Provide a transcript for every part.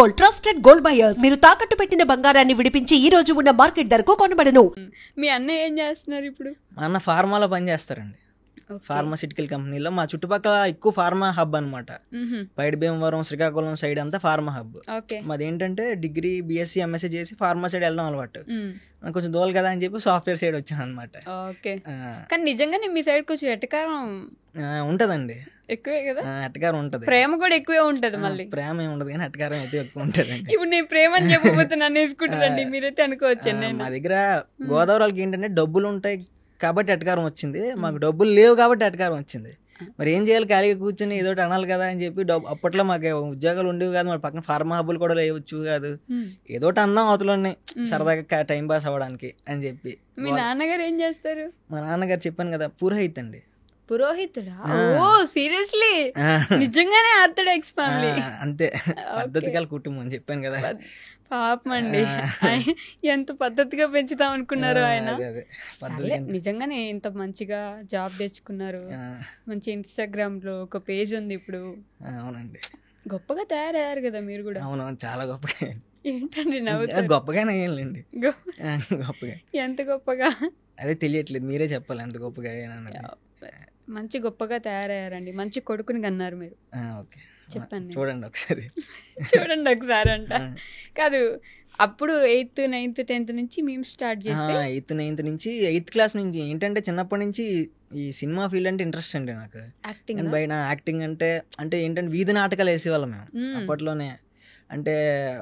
Gold, trusted gold buyers. మీరు తాకట్టు పెట్టిన బంగారాన్ని విడిపించి ఈ రోజు ఉన్న మార్కెట్ ధరకు కొనబడను. మీ అన్నయ్య ఏం చేస్తున్నారు ఇప్పుడు? మా అన్న ఫార్మాలో పని చేస్తారండి. ఫార్మాసిటికల్ కంపెనీలో. మా చుట్టుపక్కల ఎక్కువ ఫార్మా హబ్ అనమాట. పైడి భీమవరం, శ్రీకాకుళం సైడ్ అంతా ఫార్మా హబ్. మాది ఏంటంటే డిగ్రీ, బీఎస్సీ, ఎంఎస్సీ చేసి ఫార్మా సైడ్ వెళ్ళడం అలవాటు. కొంచెం దూరం కదా అని చెప్పి సాఫ్ట్వేర్ సైడ్ వచ్చాను అనమాట. కానీ నిజంగానే మీ సైడ్ కొంచెం ఎట్టకారం ఉంటదండి, ఎక్కువే కదా. ఎట్టకారం ఉంటది, ప్రేమ కూడా ఎక్కువే ఉంటది. మళ్ళీ ప్రేమ ఏమి ఉండదు కానీ ఎట్టకారం అయితే ఎక్కువ ఉంటది. ఇప్పుడు నేను ప్రేమ అని చెప్పబోతే నన్ను వేసుకుంటారండి, మీరైతే అనుకోవచ్చు. మా దగ్గర గోదావరి వాళ్ళకి ఏంటంటే డబ్బులు ఉంటాయి కాబట్టి ఎట్టకారం వచ్చింది, మాకు డబ్బులు లేవు కాబట్టి ఎట్టకారం వచ్చింది. మరి ఏం చేయాలి, ఖాళీగా కూర్చొని ఏదో అనాలి కదా అని చెప్పి అప్పట్లో మాకు ఉద్యోగాలు ఉండేవి కాదు, మరి పక్కన ఫార్మా హబ్బులు కూడా లేవచ్చు కాదు, ఏదో అందాం అవతలోనే సరదాగా టైం పాస్ అవ్వడానికి అని చెప్పి. మీ నాన్నగారు ఏం చేస్తారు? మా నాన్నగారు చెప్పాను కదా, పురోహిత్ అండి. పురోహితుడా? ఓ సీరియస్లీ? నిజంగానే ఆర్థడాక్స్ ఫ్యామిలీ. అంతే, పద్ధతి గల కుటుంబం అని చెప్పాను కదా. పాపం అండి, ఎంత పద్ధతిగా పెంచుతాం అనుకున్నారు ఆయన. నిజంగానే ఇంత మంచిగా జాబ్ తెచ్చుకున్నారు, మంచి ఇన్స్టాగ్రామ్ లో ఒక పేజ్ ఉంది ఇప్పుడు. అవునండి, గొప్పగా తయారయ్యారు కదా మీరు కూడా. అవును, చాలా గొప్పగా. ఏంటండి నవ్వుతారు? గొప్పగానే అయ్యాలండి, గొప్పగా. ఎంత గొప్పగా అదే తెలియట్లేదు, మీరే చెప్పాలి ఎంత గొప్పగా. మంచి గొప్పగా తయారయ్యారండి, మంచి కొడుకుని కన్నారు మీరు. చెప్పండి, చూడండి ఒకసారి, చూడండి ఒకసారి అంట కాదు. అప్పుడు 8th, 9th, 10th నుంచి మేము స్టార్ట్ చేస్తే 8th, 9th నుంచి 8th క్లాస్ నుంచి ఏంటంటే చిన్నప్పటి నుంచి ఈ సినిమా ఫీల్డ్ అంటే ఇంట్రెస్ట్ అండి నాకు. బయట యాక్టింగ్ అంటే ఏంటంటే వీధి నాటకాలు వేసేవాళ్ళం మేము అప్పట్లోనే. అంటే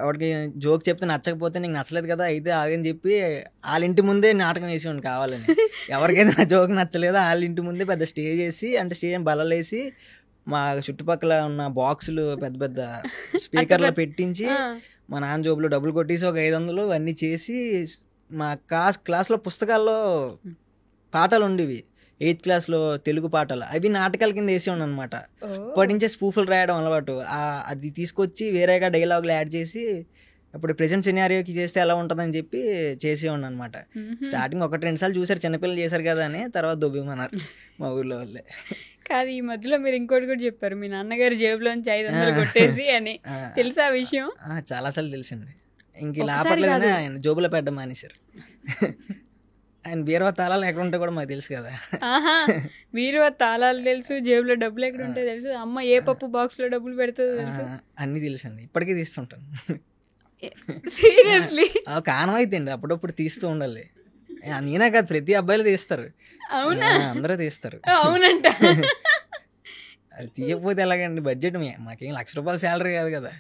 వాడికి జోక్ చెప్తే నచ్చకపోతే నీకు నచ్చలేదు కదా అయితే ఆగని చెప్పి వాళ్ళ ఇంటి ముందే నాటకం వేసేవాడిని కావాలని. ఎవరికైతే నా జోక్ నచ్చలేదో వాళ్ళ ఇంటి ముందే పెద్ద స్టేజ్ వేసి, అంటే స్టేజ్ బలలేసి మా చుట్టుపక్కల ఉన్న బాక్సులు పెద్ద పెద్ద స్పీకర్లు పెట్టించి మా నాన్న జోబులో డబ్బులు కొట్టేసి ఒక 500 అన్నీ చేసి మా క్లాస్లో పుస్తకాల్లో పాటలు ఉండేవి. 8th క్లాస్లో తెలుగు పాటలు, అవి నాటకాల కింద వేసేవాడు అనమాట. అప్పటి నుంచే స్పూఫులు రాయడం అలవాటు. అది తీసుకొచ్చి వేరేగా డైలాగులు యాడ్ చేసి ఇప్పుడు ప్రెజెంట్ సినారియోకి చేస్తే ఎలా ఉంటుందని చెప్పి చేసేవాడు అనమాట. స్టార్టింగ్ 1-2 సార్లు చూసారు, చిన్నపిల్లలు చేశారు కదా అని, తర్వాత దొబ్బిమన్నారు మా ఊర్లో వాళ్ళే. కాదు, ఈ మధ్యలో మీరు ఇంకోటి కూడా చెప్పారు, మీ నాన్నగారు జేబులోంచి 500 కొట్టేసి అని. తెలుసా ఆ విషయం? చాలా సార్లు తెలిసింది. ఇంక లాపట్లేదని ఆయన జోబులో పెట్టడం మానేశారు. ఆయన బీరువా తాళాలు ఎక్కడ ఉంటే కూడా మాకు తెలుసు కదా. బీరువా తాళాలు తెలుసు, జేబులో డబ్బులు ఎక్కడ ఉంటాయి తెలుసు, అమ్మ ఏ పప్పు బాక్స్ లో డబ్బులు పెడుతుందో తెలుసు, అన్ని తెలుసండి. ఇప్పటికీ తీస్తుంటాను. సీరియస్లీ కారణం అయితే అండి, అప్పుడప్పుడు తీస్తూ ఉండాలి. నేనే కాదు, ప్రతి అబ్బాయిలు తీస్తారు. అవునా? అందరూ తీస్తారు. అవునంట. అది తీయకపోతే ఎలాగండి, బడ్జెట్ మాకేం ₹1,00,000 శాలరీ కాదు కదా.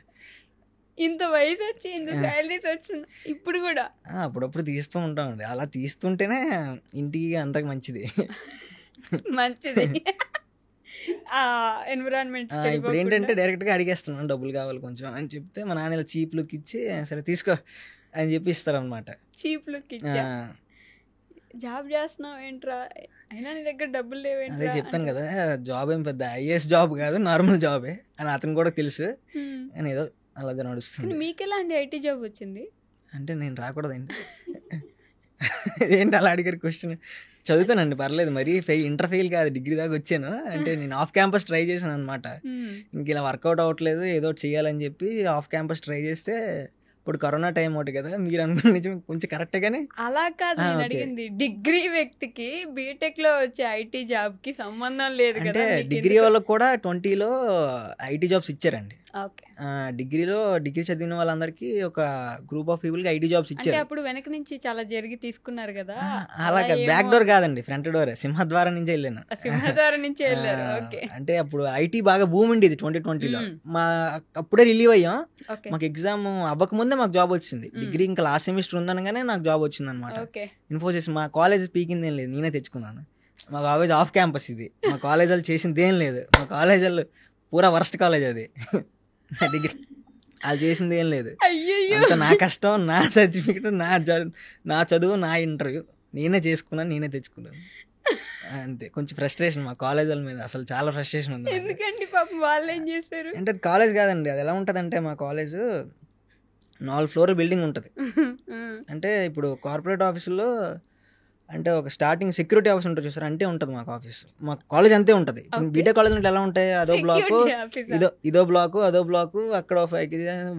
ఇంత వయసు వచ్చి ఇంత శాలరీస్ వచ్చింది ఇప్పుడు కూడా. అప్పుడప్పుడు తీస్తూ ఉంటామండి. అలా తీస్తుంటేనే ఇంటికి అంతకు మంచిది. ఎన్విరాన్మెంట్. ఇప్పుడు ఏంటంటే డైరెక్ట్గా అడిగేస్తున్నాను, డబ్బులు కావాలి కొంచెం అని చెప్తే మా నాన్న ఇలా చీప్ లుక్ ఇచ్చి సరే తీసుకో అని చెప్పి ఇస్తారనమాట. చీప్ లుక్ ఇచ్చా జాబ్ చేస్తున్నావు ఏంట్రా, అయినా నీ దగ్గర డబ్బులు లేవేంటి? అదే చెప్పాను కదా, జాబ్ ఏం పెద్ద ఐఏఎస్ జాబ్ కాదు, నార్మల్ జాబే అని అతను కూడా తెలుసు. అని ఏదో అలాగే నడుస్తుంది. మీకు ఎలా అండి ఐటీ జాబ్ వచ్చింది? అంటే నేను రాకూడదండి. ఏంటి అలా అడిగారు క్వశ్చన్? చదువుతానండి, పర్లేదు. మరీ ఇంటర్ ఫెయిల్ కాదు, డిగ్రీ దాకా వచ్చాను. అంటే నేను ఆఫ్ క్యాంపస్ ట్రై చేశాను అనమాట. ఇంక ఇలా వర్కౌట్ అవ్వట్లేదు, ఏదో చేయాలని చెప్పి ఆఫ్ క్యాంపస్ ట్రై చేస్తే ఇప్పుడు కరోనా టైం ఒకటి కదా, మీరు అనుకున్న నిజం కొంచెం కరెక్ట్గానే. అలా కాదు నేను అడిగింది, డిగ్రీ వ్యక్తికి బీటెక్ లో వచ్చే ఐటీ జాబ్ కి సంబంధం లేదు కదా. డిగ్రీ వాళ్ళకి కూడా 20లో ఐటీ జాబ్స్ ఇచ్చారండి. డిగ్రీ చదివిన వాళ్ళందరికీ ఒక గ్రూప్ ఆఫ్ పీపుల్ కి ఐటీ జాబ్స్ ఇచ్చారు. అప్పుడు వెనక నుంచి చాలా జరిగి తీసుకున్నారు కదా. అలా బ్యాక్ డోర్ కాదండి, ఫ్రంట్ డోర్, సింహద్వారం నుంచి వెళ్ళాను. సింహద్వారం నుంచి వెళ్ళారు. అంటే అప్పుడు ఐటీ బాగా భూమి ఉండేది 2020లో. మా అప్పుడే రిలీవ్ అయ్యాం, మాకు ఎగ్జామ్ అవ్వకముందే మాకు జాబ్ వచ్చింది. డిగ్రీ ఇంకా లాస్ట్ సెమిస్టర్ ఉందనగానే నాకు జాబ్ వచ్చింది అనమాట. ఇన్ఫోసిస్. మా కాలేజ్ పీకింది ఏం లేదు, నేనే తెచ్చుకున్నాను. మా కాలేజ్ ఆఫ్ క్యాంపస్ ఇది, మా కాలేజ్ వాళ్ళు చేసింది ఏం లేదు. మా కాలేజ్ వాళ్ళు పూరా వర్స్ట్ కాలేజ్ అది. డిగ్రీ వాళ్ళు చేసింది ఏం లేదు. అంత నా కష్టం, నా సర్టిఫికెట్, నా చదువు, నా ఇంటర్వ్యూ నేనే చేసుకున్నాను, నేనే తెచ్చుకున్నాను. అంతే. కొంచెం ఫ్రస్ట్రేషన్ మా కాలేజ్ వాళ్ళ మీద, అసలు చాలా ఫ్రస్ట్రేషన్ ఉంది. ఎందుకండి పాపం వాళ్ళు ఏం చేస్తారు అంటే అది కాలేజ్ కాదండి, అది ఎలా ఉంటుంది అంటే మా కాలేజ్ 4 ఫ్లోర్ బిల్డింగ్ ఉంటుంది. అంటే ఇప్పుడు కార్పొరేట్ ఆఫీసుల్లో అంటే ఒక స్టార్టింగ్ సెక్యూరిటీ ఆఫీస్ ఉంటుంది చూసారు, అంటే ఉంటుంది మాకు ఆఫీస్. మా కాలేజ్ అంతే ఉంటుంది. బీటెక్ కాలేజ్ అంటే ఎలా ఉంటాయి, అదో బ్లాక్, ఇదో బ్లాక్, అదో బ్లాక్, అక్కడ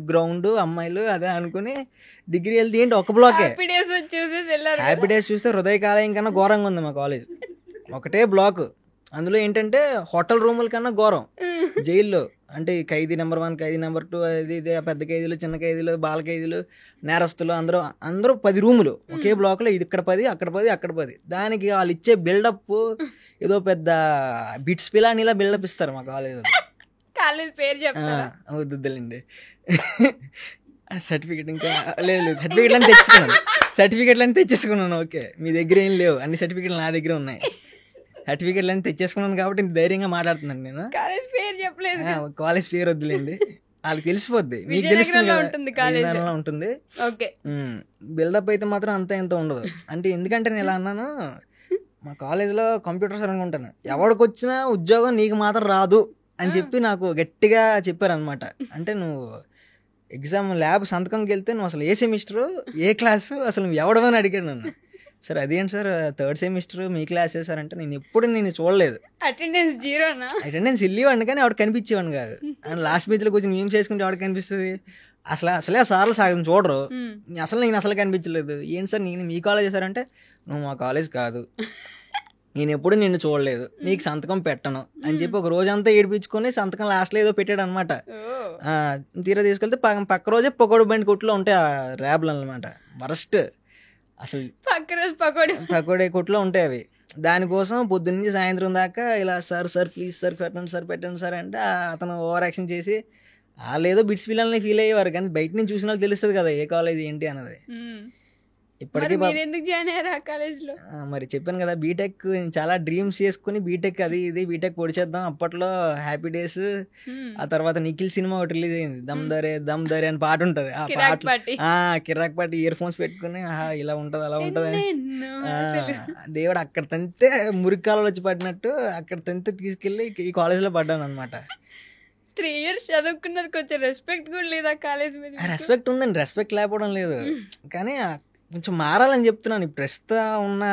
గ్రౌండ్, అమ్మాయిలు, అదే అనుకుని డిగ్రీ వెళ్తే ఏంటి ఒక బ్లాకే. హ్యాపీ డేస్ చూస్తే హృదయకాలయం కన్నా ఘోరంగా ఉంది మా కాలేజ్. ఒకటే బ్లాక్, అందులో ఏంటంటే హోటల్ రూముల కన్నా ఘోరం. జైల్లో అంటే ఖైదీ నెంబర్ 1, ఖైదీ నెంబర్ 2, అది ఇదే పెద్ద ఖైదీలు, చిన్న ఖైదీలు, బాల ఖైదీలు, నేరస్తులు, అందరూ 10 రూములు ఒకే బ్లాక్లో. ఇది ఇక్కడ 10, అక్కడ 10, అక్కడ 10. దానికి వాళ్ళు ఇచ్చే బిల్డప్ ఏదో పెద్ద బిట్స్ పిలాని ఇలా బిల్డప్ ఇస్తారు మా కాలేజీలో. కాలేజ్ పేరు వద్దులేండి. సర్టిఫికెట్ ఇంకా లేదు, సర్టిఫికెట్లు అని తెచ్చేసుకున్నాను. ఓకే, మీ దగ్గర ఏం లేవు, అన్ని సర్టిఫికెట్లు నా దగ్గర ఉన్నాయి. సర్టిఫికెట్లు అని తెచ్చేసుకున్నాను కాబట్టి ఇంత ధైర్యంగా మాట్లాడుతున్నాను నేను. కాలేజ్ పేరు వద్దులేండి, వాళ్ళకి తెలిసిపోద్ది, మీకు తెలుస్తుంది ఉంటుంది. బిల్డప్ అయితే మాత్రం అంత ఇంత ఉండదు. అంటే ఎందుకంటే నేను ఇలా అన్నాను, మా కాలేజ్లో కంప్యూటర్స్ అనుకుంటాను, ఎవరికి వచ్చినా ఉద్యోగం నీకు మాత్రం రాదు అని చెప్పి నాకు గట్టిగా చెప్పారనమాట. అంటే నువ్వు ఎగ్జామ్ ల్యాబ్ సంతకంకి వెళ్తే నువ్వు అసలు ఏ సెమిస్టరు, ఏ క్లాసు, అసలు నువ్వు ఎవడమని అడిగాను నన్ను. సార్ అదేంటి సార్ 3rd సెమిస్టర్ మీ క్లాసే సార్ అంటే, నేను చూడలేదు. అటెండెన్స్ వెళ్ళేవాడిని కానీ ఆవిడ కనిపించేవాడిని కాదు. అండ్ లాస్ట్ బెంచ్లో కూర్చొని మేము చేసుకుంటే ఆవిడ కనిపిస్తుంది. అసలే సార్లు సాగం చూడరు. నేను అసలు కనిపించలేదు. ఏంటి సార్ నేను మీ కాలేజ్ చేశారంటే, నువ్వు మా కాలేజ్ కాదు, నేను ఎప్పుడు నిన్ను చూడలేదు, నీకు సంతకం పెట్టను అని చెప్పి ఒక రోజంతా ఏడిపించుకొని సంతకం లాస్ట్లో ఏదో పెట్టాడు అనమాట. తీరా తీసుకెళ్తే పక్క రోజే పకోడీ బండి కొట్లో ఉంటాయి ఆ ల్యాబ్లు అనమాట. వరస్ట్ అసలు పకోడీ కొట్లో ఉంటాయి అవి. దానికోసం పొద్దున్నీ సాయంత్రం దాకా ఇలా సార్ ప్లీజ్ సార్ పెట్టండి సార్ అంటే అతను ఓవర్ యాక్షన్ చేసి వాళ్ళేదో బిట్స్ పిల్లల్ని ఫీల్ అయ్యేవారు, కానీ బయట నుంచి చూసిన వాళ్ళు తెలుస్తుంది కదా ఏ కాలేజ్ ఏంటి అన్నది. ఇప్పటికీ మరి చెప్పాను కదా, బీటెక్ చాలా డ్రీమ్స్ చేసుకుని బీటెక్ అది ఇది బీటెక్ పొడిచేద్దాం. అప్పట్లో హ్యాపీ డేస్, ఆ తర్వాత నిఖిల్ సినిమా ఒకటి రిలీజ్ అయింది, దమ్ దరే అని పాట ఉంటుంది. ఆ పాట కిరాక్ పాటి ఇయర్ ఫోన్స్ పెట్టుకుని ఇలా ఉంటది అలా ఉంటది. దేవుడు అక్కడ తంతే మురికాలలో వచ్చి పడినట్టు అక్కడ తంతే తీసుకెళ్ళి ఈ కాలేజ్లో పడ్డాను అనమాట. 3 years చదువుకున్నారు, కొంచెం రెస్పెక్ట్ కూడా లేదా కాలేజ్ మీద? రెస్పెక్ట్ ఉందండి, రెస్పెక్ట్ లేకపోవడం లేదు, కానీ కొంచెం మారాలని చెప్తున్నాను. ప్రస్తుతం ఉన్న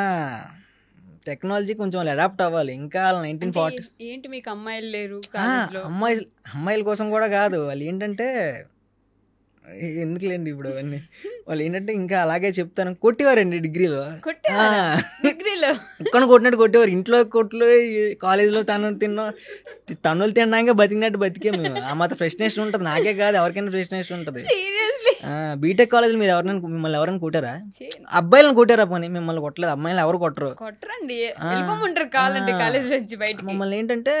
టెక్నాలజీ కొంచెం వాళ్ళు అడాప్ట్ అవ్వాలి. ఇంకా 1940s ఏంటి మీకు అమ్మాయిలు లేరు? అమ్మాయిల కోసం కూడా కాదు, వాళ్ళు ఏంటంటే ఎందుకులేండి ఇప్పుడు అవన్నీ. వాళ్ళు ఏంటంటే ఇంకా అలాగే చెప్తాను, కొట్టేవారండి డిగ్రీలో ఇక్కడ కొట్టినట్టు కొట్టేవారు. ఇంట్లో కొట్లు, కాలేజీలో తన్నులు తినడానికి బతికినట్టు బతికే మేము. ఆ మాత్రం ఫ్రెష్నెస్ ఉంటుంది, నాకే కాదు ఎవరికైనా ఫ్రెష్నెస్ ఉంటుంది. బీటెక్ కాలేజీలో మీరు మిమ్మల్ని ఎవరైనా కొట్టారా? అబ్బాయిలను కొట్టారా? పోనీ మిమ్మల్ని కొట్టలేదు, అమ్మాయిలు ఎవరు కొట్టరు. మమ్మల్ని ఏంటంటే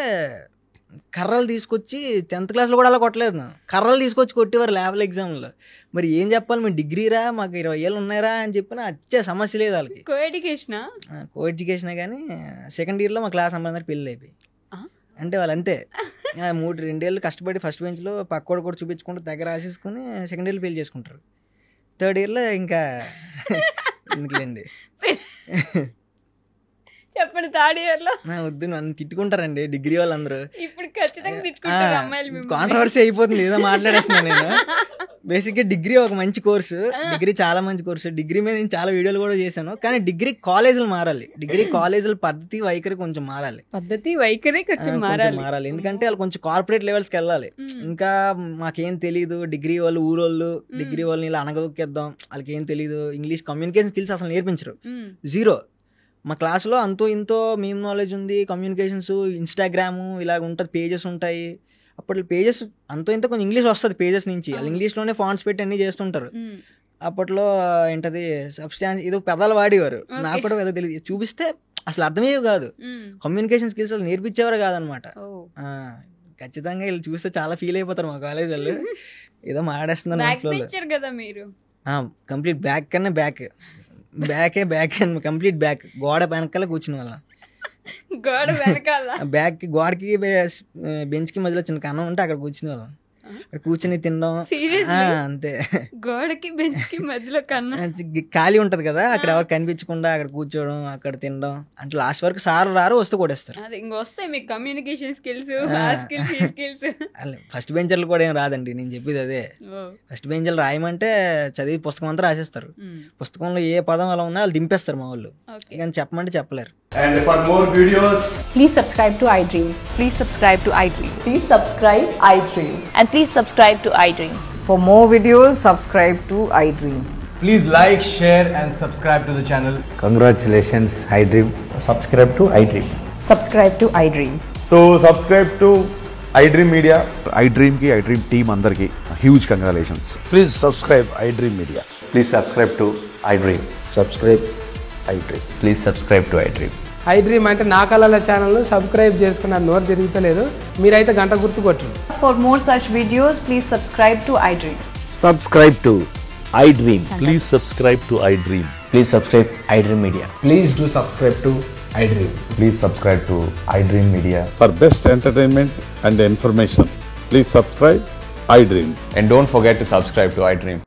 కర్రలు తీసుకొచ్చి 10th క్లాస్లో కూడా అలా కొట్టలేదు, కర్రలు తీసుకొచ్చి కొట్టేవారు ల్యాబ్ ఎగ్జామ్లో. మరి ఏం చెప్పాలి, మేము డిగ్రీరా, మాకు 20 ఏళ్ళు ఉన్నారా అని చెప్పిన వచ్చే సమస్య లేదు వాళ్ళకి. కో ఎడ్యుకేషన్ కానీ 2nd yearలో మా క్లాస్ అమ్మాయి పెళ్ళి అయిపోయి. అంటే వాళ్ళు అంతే 2 ఏళ్ళు కష్టపడి ఫస్ట్ బెంచ్లో పక్కోడు కూడా చూపించుకుంటూ దగ్గర రాసేసుకుని 2nd yearలో పెళ్లి చేసుకుంటారు. 3rd yearలో ఇంకా ఎందుకులేండి చెప్పండి. 3rd yearలో వద్దు నన్ను తిట్టుకుంటారండి డిగ్రీ వాళ్ళందరూ. ఇప్పుడు ఖచ్చితంగా తిట్టుకుంటారు అమ్మాయిలు. కాంట్రవర్సీ అయిపోతుంది, ఏదో మాట్లాడేస్తున్నాను నేను. బేసిక్గా డిగ్రీ ఒక మంచి కోర్సు, డిగ్రీ చాలా మంచి కోర్సు. డిగ్రీ మీద నేను చాలా వీడియోలు కూడా చేశాను, కానీ డిగ్రీ కాలేజీలు మారాలి. డిగ్రీ కాలేజీల పద్ధతి వైఖరి కొంచెం మారాలి, మారాలి. ఎందుకంటే వాళ్ళు కొంచెం కార్పొరేట్ లెవెల్స్కి వెళ్ళాలి. ఇంకా మాకేం తెలీదు, డిగ్రీ వాళ్ళు ఊరోళ్ళు, డిగ్రీ వాళ్ళని ఇలా అనగదొక్కేద్దాం, వాళ్ళకి ఏం తెలీదు, ఇంగ్లీష్ కమ్యూనికేషన్ స్కిల్స్ అసలు నేర్పించరు, 0. మా క్లాస్లో అంతో ఇంతో మీమ్ నాలెడ్జ్ ఉంది, కమ్యూనికేషన్స్, ఇన్స్టాగ్రాము ఇలాగ ఉంటుంది, పేజెస్ ఉంటాయి. అప్పట్లో పేజెస్ అంతో ఇంత కొంచెం ఇంగ్లీష్ వస్తుంది పేజెస్ నుంచి, వాళ్ళు ఇంగ్లీష్లోనే ఫాంట్స్ పెట్టి అన్నీ చేస్తుంటారు. అప్పట్లో ఏంటది సబ్స్టాన్స్ ఏదో పెదాలు వాడేవారు, నాకు కూడా ఏదో తెలియదు, చూపిస్తే అసలు అర్థమయ్యేవి కాదు. కమ్యూనికేషన్ స్కిల్స్ వాళ్ళు నేర్పించేవారు కాదనమాట. ఖచ్చితంగా వీళ్ళు చూస్తే చాలా ఫీల్ అయిపోతారు మా కాలేజ్ వాళ్ళు, ఏదో మాట్లాడేస్తున్నారు. కంప్లీట్ బ్యాక్ కన్నా బ్యాక్ కంప్లీట్ బ్యాక్, గోడ వెనకాల కూర్చుని వాళ్ళ బ్యాక్ గోడకి బెంచ్కి మధ్యలో చిన్న కన్నం ఉంటే అక్కడ కూర్చుని వాళ్ళం. అక్కడ కూర్చుని తినడం. Seriously? అంతే. గోడకి బెంచ్ కి మధ్యలో కన్నా ఖాళీ ఉంటది కదా, అక్కడ ఎవరు కనిపించకుండా అక్కడ కూర్చోవడం, అక్కడ తినడం. అంటే లాస్ట్ వరకు సార్ రారు, వస్తూ కొడేస్తారు. అది ఇంకొస్తాయి మీకు కమ్యూనికేషన్ స్కిల్స్, ఆ స్కిల్స్, ఈ స్కిల్స్. ఫస్ట్ బెంచర్లు కూడా ఏం రాదండి, నేను చెప్పేది అదే. ఫస్ట్ బెంచర్లు రాయమంటే చదివి పుస్తకం అంతా రాసేస్తారు. పుస్తకంలో ఏ పదం అలా ఉన్నా వాళ్ళు దింపేస్తారు మా వాళ్ళు, కానీ చెప్పమంటే చెప్పలేరు. And for more videos, Please subscribe to iDream. Please subscribe to iDream. Please subscribe iDream. And please subscribe to iDream. For more videos, subscribe to iDream. please like, share and subscribe to the channel. Congratulations, iDream. Subscribe to iDream. Subscribe to iDream. So subscribe to iDream Media. iDream team అందరికి huge congratulations. Please subscribe iDream Media. Please subscribe to iDream. Subscribe iDream. Please subscribe to iDream. iDream అంటే నా కళల ఛానల్ను subscribe చేసుకున్న నోరు తిరుగుతలేదు, మీరైతే గంట గుర్తు కొట్టండి. For more such videos, please subscribe to iDream. Subscribe to iDream. Please subscribe to iDream. Please subscribe iDream Media. Please do subscribe to iDream. Please subscribe to iDream Media. For best entertainment and information, please subscribe iDream. And don't forget to subscribe to iDream.